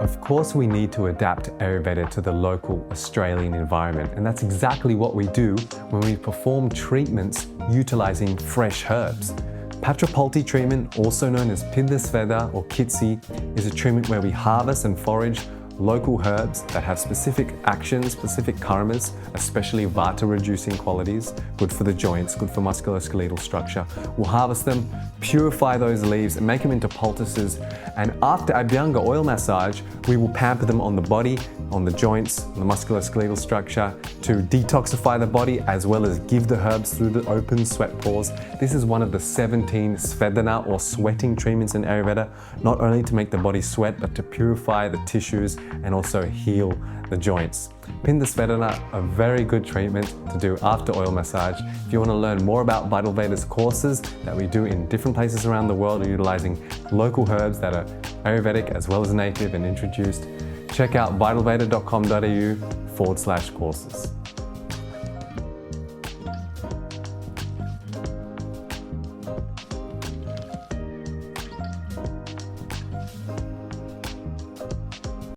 Of course, we need to adapt Ayurveda to the local Australian environment, and that's exactly what we do when we perform treatments utilizing fresh herbs. Patra Poultice treatment, also known as Pinda Sveda or Kizhi, is a treatment where we harvest and forage local herbs that have specific actions, specific karmas, especially vata-reducing qualities, good for the joints, good for musculoskeletal structure. We'll harvest them, purify those leaves, and make them into poultices. And after Abhyanga oil massage, we will pamper them on the body, on the joints, on the musculoskeletal structure to detoxify the body, as well as give the herbs through the open sweat pores. This is one of the 17 Swedana or sweating treatments in Ayurveda, not only to make the body sweat, but to purify the tissues and also heal the joints. Pinda Sveda, a very good treatment to do after oil massage. If you want to learn more about Vital Veda's courses that we do in different places around the world, utilizing local herbs that are Ayurvedic as well as native and introduced, check out vitalveda.com.au/courses.